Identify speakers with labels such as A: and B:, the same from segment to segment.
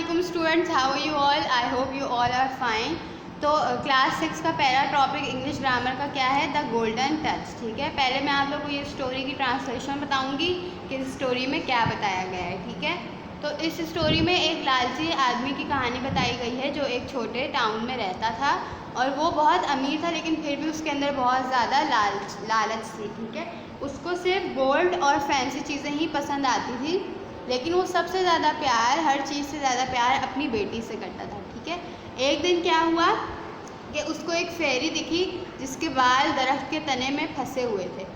A: Assalamualaikum students, how are you all? I hope you all are fine. तो class 6 का पहला topic English grammar का क्या है? The golden touch. ठीक है, पहले मैं आप लोगों को ये स्टोरी की ट्रांसलेशन बताऊंगी कि इस स्टोरी में क्या बताया गया है। ठीक है, तो इस स्टोरी में एक लालची आदमी की कहानी बताई गई है जो एक छोटे टाउन में रहता था और वो बहुत अमीर था, लेकिन फिर भी उसके अंदर बहुत ज़्यादा लालच थी। ठीक है, उसको सिर्फ गोल्ड और फैंसी चीज़ें ही पसंद आती थी, लेकिन वो सबसे ज़्यादा प्यार, हर चीज़ से ज़्यादा प्यार अपनी बेटी से करता था। ठीक है, एक दिन क्या हुआ कि उसको एक फेरी दिखी जिसके बाल दरख्त के तने में फंसे हुए थे।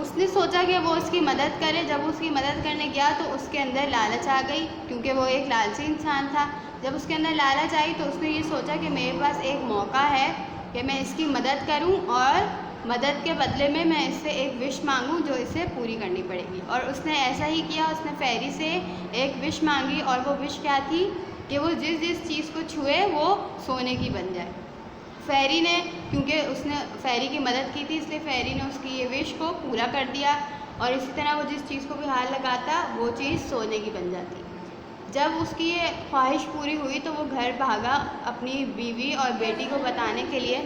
A: उसने सोचा कि वो उसकी मदद करे। जब वो उसकी मदद करने गया तो उसके अंदर लालच आ गई, क्योंकि वो एक लालची इंसान था। जब उसके अंदर लालच आई तो उसने ये सोचा कि मेरे पास एक मौका है कि मैं इसकी मदद करूं और मदद के बदले में मैं इससे एक विश मांगूं जो इसे पूरी करनी पड़ेगी। और उसने ऐसा ही किया, उसने फेरी से एक विश मांगी और वो विश क्या थी कि वो जिस जिस चीज़ को छुए वो सोने की बन जाए। फेरी ने, क्योंकि उसने फेरी की मदद की थी, इसलिए फेरी ने उसकी ये विश को पूरा कर दिया और इसी तरह वो जिस चीज़ को भी हाथ लगाता वो चीज़ सोने की बन जाती। जब उसकी ये ख्वाहिश पूरी हुई तो वो घर भागा अपनी बीवी और बेटी को बताने के लिए,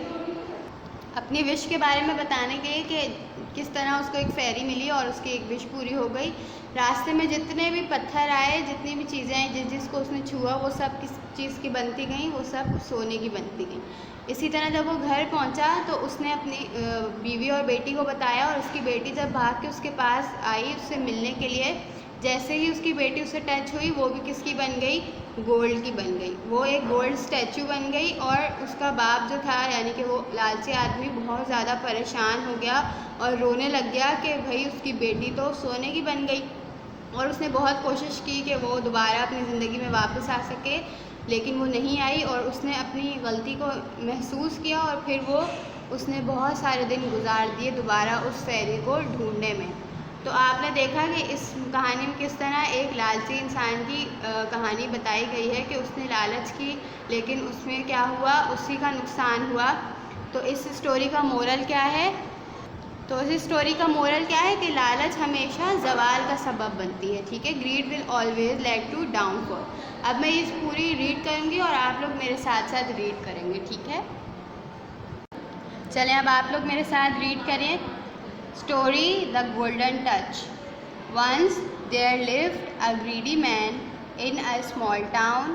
A: अपनी विश के बारे में बताने के लिए कि किस तरह उसको एक फेरी मिली और उसकी एक विश पूरी हो गई। रास्ते में जितने भी पत्थर आए, जितनी भी चीज़ें आई, जिसको उसने छुआ वो सब किस चीज़ की बनती गई, वो सब सोने की बनती गई। इसी तरह जब वो घर पहुंचा तो उसने अपनी बीवी और बेटी को बताया और उसकी बेटी जब भाग के उसके पास आई उससे मिलने के लिए, जैसे ही उसकी बेटी उससे टच हुई वो भी किसकी बन गई? गोल्ड की बन गई। वो एक गोल्ड स्टैचू बन गई और उसका बाप जो था, यानी कि वो लालची आदमी, बहुत ज़्यादा परेशान हो गया और रोने लग गया कि भाई उसकी बेटी तो सोने की बन गई। और उसने बहुत कोशिश की कि वो दोबारा अपनी ज़िंदगी में वापस आ सके, लेकिन वो नहीं आई और उसने अपनी गलती को महसूस किया और फिर उसने बहुत सारे दिन गुजार दिए दोबारा उस फेरी को ढूंढने में। तो आपने देखा कि इस कहानी में किस तरह एक लालची इंसान की कहानी बताई गई है कि उसने लालच की, लेकिन उसमें क्या हुआ, उसी का नुकसान हुआ। तो इस स्टोरी का मोरल क्या है? तो इस स्टोरी का मोरल क्या है कि लालच हमेशा ज़वाल का सबब बनती है। ठीक है, greed will always lead to downfall. अब मैं इस पूरी रीड करूँगी और आप लोग मेरे साथ साथ रीड करेंगे। ठीक है, चलें अब आप लोग मेरे साथ रीड करें। Story the golden touch. Once there lived a greedy man in a small town.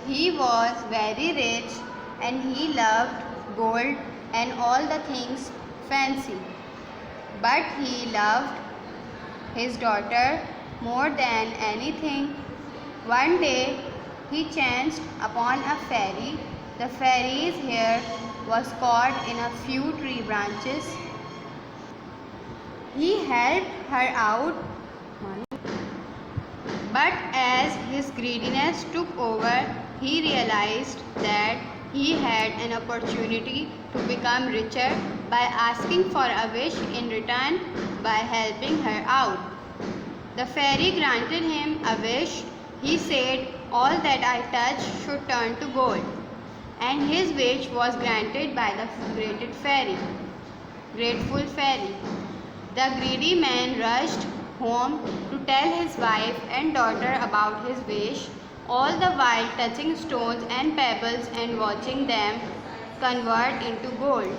A: He was very rich and he loved gold and all the things fancy. But he loved his daughter more than anything. One day he chanced upon a fairy. The fairy's hair was caught in a few tree branches. He helped her out, but as his greediness took over, he realized that he had an opportunity to become richer by asking for a wish in return by helping her out. The fairy granted him a wish. He said, "All that I touch should turn to gold." And his wish was granted by the grateful fairy. The greedy man rushed home to tell his wife and daughter about his wish, all the while touching stones and pebbles and watching them convert into gold.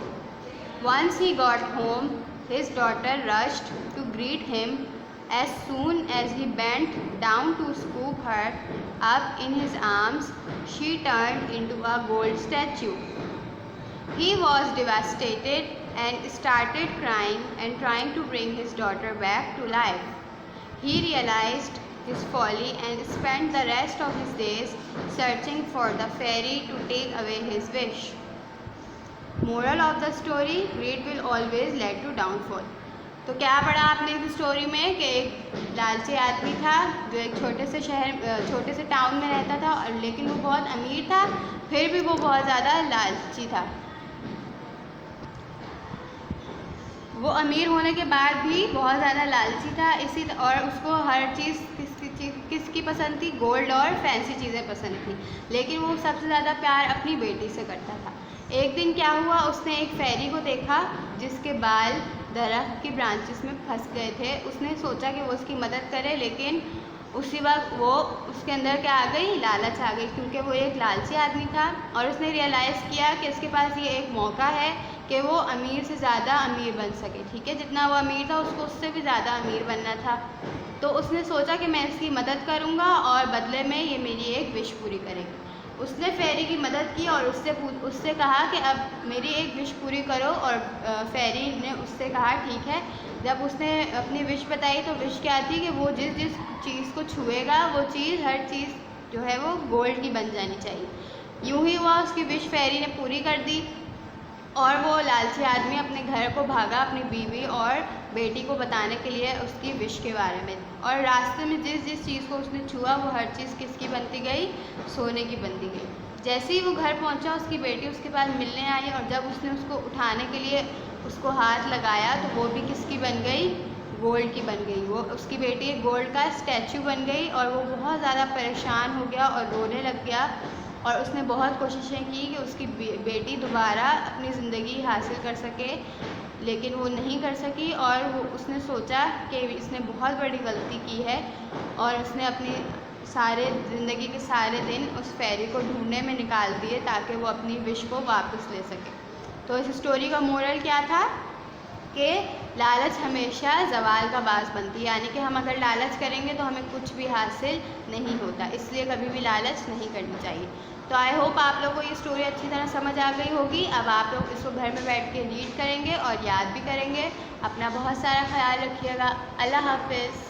A: Once he got home, his daughter rushed to greet him. As soon as he bent down to scoop her up in his arms, she turned into a gold statue. He was devastated and started crying and trying to bring his daughter back to life. He realized his folly and spent the rest of his days searching for the fairy to take away his wish. Moral of the story: greed will always lead to downfall. तो क्या पढ़ा आपने इस story में कि एक लालची आदमी था जो एक छोटे से टाउन में रहता था, और लेकिन वो बहुत अमीर था, फिर भी वो बहुत ज़्यादा लालची था। वो अमीर होने के बाद भी बहुत ज़्यादा लालची था, और उसको हर चीज़ किसकी पसंद थी? गोल्ड और फैंसी चीज़ें पसंद थी, लेकिन वो सबसे ज़्यादा प्यार अपनी बेटी से करता था। एक दिन क्या हुआ, उसने एक फेरी को देखा जिसके बाल दरख्त की ब्रांचेस में फंस गए थे। उसने सोचा कि वो उसकी मदद करे, लेकिन उसी वक्त वो उसके अंदर क्या आ गई, लालच आ गई, क्योंकि वो एक लालची आदमी था और उसने रियलाइज़ किया कि इसके पास ये एक मौका है कि वो अमीर से ज़्यादा अमीर बन सके। ठीक है, जितना वो अमीर था उसको उससे भी ज़्यादा अमीर बनना था। तो उसने सोचा कि मैं इसकी मदद करूँगा और बदले में ये मेरी एक विश पूरी करेगी। उसने फेरी की मदद की और उससे कहा कि अब मेरी एक विश पूरी करो। और फेरी ने उससे कहा ठीक है। जब उसने अपनी विश बताई तो विश क्या थी कि वो जिस जिस चीज़ को छुएगा वो चीज़, हर चीज़ जो है वो गोल्ड की बन जानी चाहिए। यूँ ही हुआ, उसकी विश फेरी ने पूरी कर दी और वो लालची आदमी अपने घर को भागा अपनी बीवी और बेटी को बताने के लिए उसकी विश के बारे में। और रास्ते में जिस जिस चीज़ को उसने छुआ वो हर चीज़ किसकी बनती गई, सोने की बनती गई। जैसे ही वो घर पहुंचा उसकी बेटी उसके पास मिलने आई और जब उसने उसको उठाने के लिए उसको हाथ लगाया तो वो भी किसकी बन गई, गोल्ड की बन गई। वो उसकी बेटी एक गोल्ड का स्टैचू बन गई और वो बहुत ज़्यादा परेशान हो गया और रोने लग गया। और उसने बहुत कोशिशें की कि उसकी बेटी दोबारा अपनी ज़िंदगी हासिल कर सके, लेकिन वो नहीं कर सकी। और वो उसने सोचा कि इसने बहुत बड़ी गलती की है और उसने अपनी सारे ज़िंदगी के सारे दिन उस फेरी को ढूंढने में निकाल दिए ताकि वो अपनी विश को वापस ले सके। तो इस स्टोरी का मोरल क्या था कि लालच हमेशा ज़वाल का बास बनती है, यानी कि हम अगर लालच करेंगे तो हमें कुछ भी हासिल नहीं होता, इसलिए कभी भी लालच नहीं करनी चाहिए। तो आई होप आप लोगों को ये स्टोरी अच्छी तरह समझ आ गई होगी। अब आप लोग इसको घर में बैठ के रीड करेंगे और याद भी करेंगे। अपना बहुत सारा ख्याल रखिएगा। अल्लाह हाफिज़।